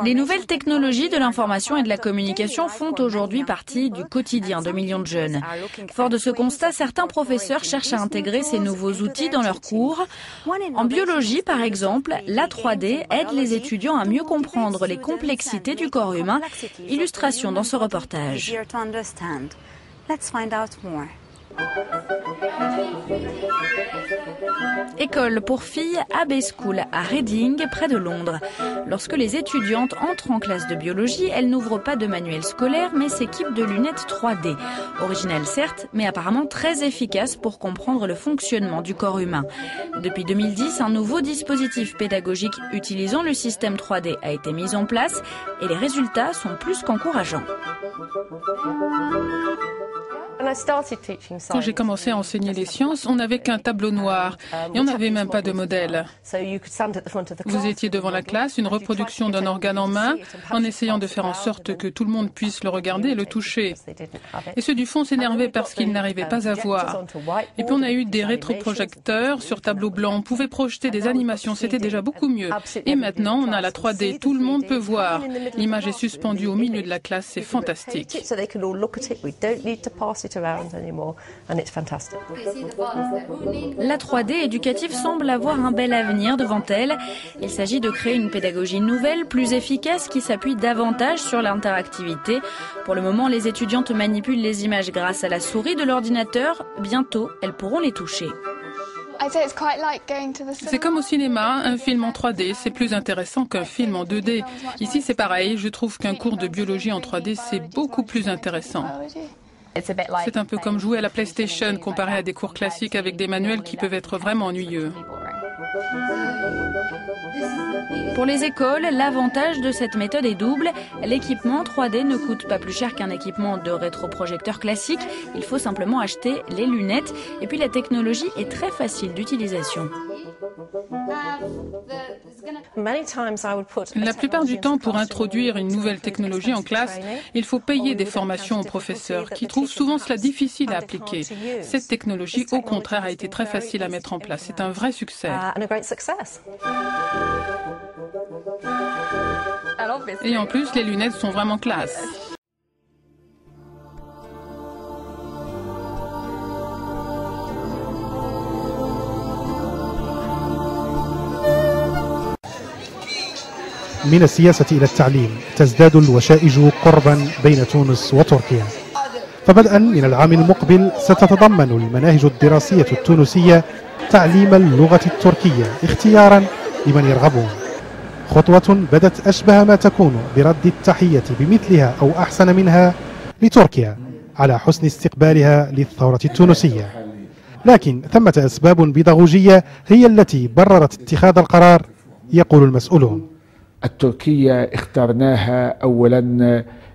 Les nouvelles technologies de l'information et de la communication font aujourd'hui partie du quotidien de millions de jeunes. Fort de ce constat, certains professeurs cherchent à intégrer ces nouveaux outils dans leurs cours. En biologie, par exemple, la 3D aide les étudiants à mieux comprendre les complexités du corps humain. Illustration dans ce reportage. École pour filles Abbey School à Reading, près de Londres. Lorsque les étudiantes entrent en classe de biologie, elles n'ouvrent pas de manuel scolaire, mais s'équipent de lunettes 3D. Originales certes, mais apparemment très efficaces pour comprendre le fonctionnement du corps humain. Depuis 2010, un nouveau dispositif pédagogique utilisant le système 3D a été mis en place et les résultats sont plus qu'encourageants. Quand j'ai commencé à enseigner les sciences, on n'avait qu'un tableau noir et on n'avait même pas de modèle. Vous étiez devant la classe, une reproduction d'un organe en main, en essayant de faire en sorte que tout le monde puisse le regarder et le toucher. Et ceux du fond s'énervaient parce qu'ils n'arrivaient pas à voir. Et puis on a eu des rétroprojecteurs sur tableau blanc, on pouvait projeter des animations, c'était déjà beaucoup mieux. Et maintenant, on a la 3D, tout le monde peut voir. L'image est suspendue au milieu de la classe, c'est fantastique. La 3D éducative semble avoir un bel avenir devant elle. Il s'agit de créer une pédagogie nouvelle, plus efficace, qui s'appuie davantage sur l'interactivité. Pour le moment, les étudiantes manipulent les images grâce à la souris de l'ordinateur. Bientôt, elles pourront les toucher. C'est comme au cinéma, un film en 3D, c'est plus intéressant qu'un film en 2D. Ici, c'est pareil, je trouve qu'un cours de biologie en 3D, c'est beaucoup plus intéressant. C'est un peu comme jouer à la PlayStation comparé à des cours classiques avec des manuels qui peuvent être vraiment ennuyeux. Pour les écoles, l'avantage de cette méthode est double. L'équipement 3D ne coûte pas plus cher qu'un équipement de rétroprojecteur classique. Il faut simplement acheter les lunettes. Et puis la technologie est très facile d'utilisation. La plupart du temps, pour introduire une nouvelle technologie en classe, il faut payer des formations aux professeurs qui trouvent souvent cela difficile à appliquer. Cette technologie, au contraire, a été très facile à mettre en place. C'est un vrai succès. Et en plus, les lunettes sont vraiment classe. من السياسة إلى التعليم تزداد الوشائج قربا بين تونس وتركيا، فبدءا من العام المقبل ستتضمن المناهج الدراسية التونسية تعليم اللغة التركية اختيارا لمن يرغبون، خطوة بدت أشبه ما تكون برد التحية بمثلها أو أحسن منها لتركيا على حسن استقبالها للثورة التونسية. لكن ثمة أسباب بيداغوجية هي التي بررت اتخاذ القرار، يقول المسؤولون. التركية اخترناها أولا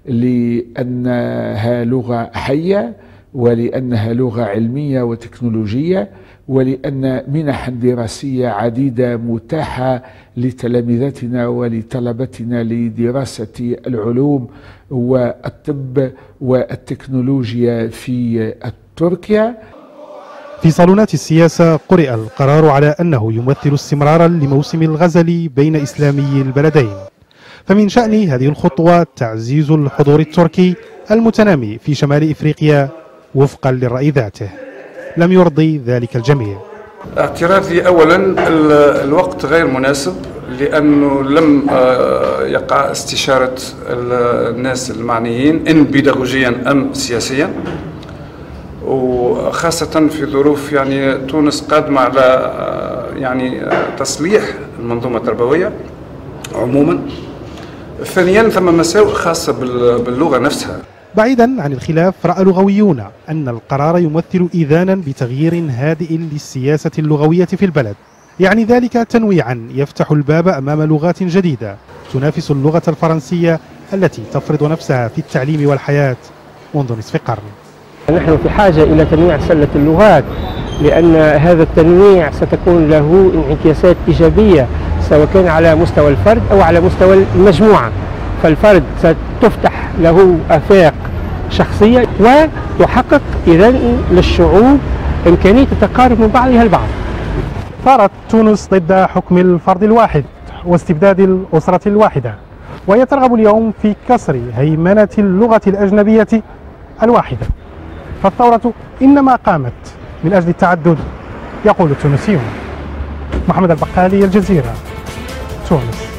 لأنها لغة حية ولأنها لغة علمية وتكنولوجية ولأن منح دراسية عديدة متاحة لتلامذتنا ولطلبتنا لدراسة العلوم والطب والتكنولوجيا في تركيا. في صالونات السياسة قرئ القرار على أنه يمثل استمرارا لموسم الغزل بين إسلامي البلدين، فمن شأن هذه الخطوة تعزيز الحضور التركي المتنامي في شمال إفريقيا وفقا للرأي ذاته. لم يرضي ذلك الجميع. اعتراضي أولا الوقت غير مناسب، لأنه لم يقع استشارة الناس المعنيين إن بيداغوجيا أم سياسيا، وخاصة في ظروف يعني تونس قادمة على يعني تصليح المنظومة التربوية عموما. ثانيا ثم مساوئ خاصة باللغة نفسها. بعيدا عن الخلاف، رأى لغويون أن القرار يمثل إذانا بتغيير هادئ للسياسة اللغوية في البلد، يعني ذلك تنويعا يفتح الباب أمام لغات جديدة تنافس اللغة الفرنسية التي تفرض نفسها في التعليم والحياة منذ نصف قرن. نحن في حاجة إلى تنويع سلة اللغات، لأن هذا التنويع ستكون له انعكاسات إيجابية سواء كان على مستوى الفرد أو على مستوى المجموعة. فالفرد ستفتح له آفاق شخصية وتحقق إذن للشعوب إمكانية التقارب من بعضها البعض. ثارت تونس ضد حكم الفرد الواحد، واستبداد الأسرة الواحدة، وهي ترغب اليوم في كسر هيمنة اللغة الأجنبية الواحدة. فالثورة إنما قامت من أجل التعدد، يقول التونسيون. محمد البقالي، الجزيرة، تونس.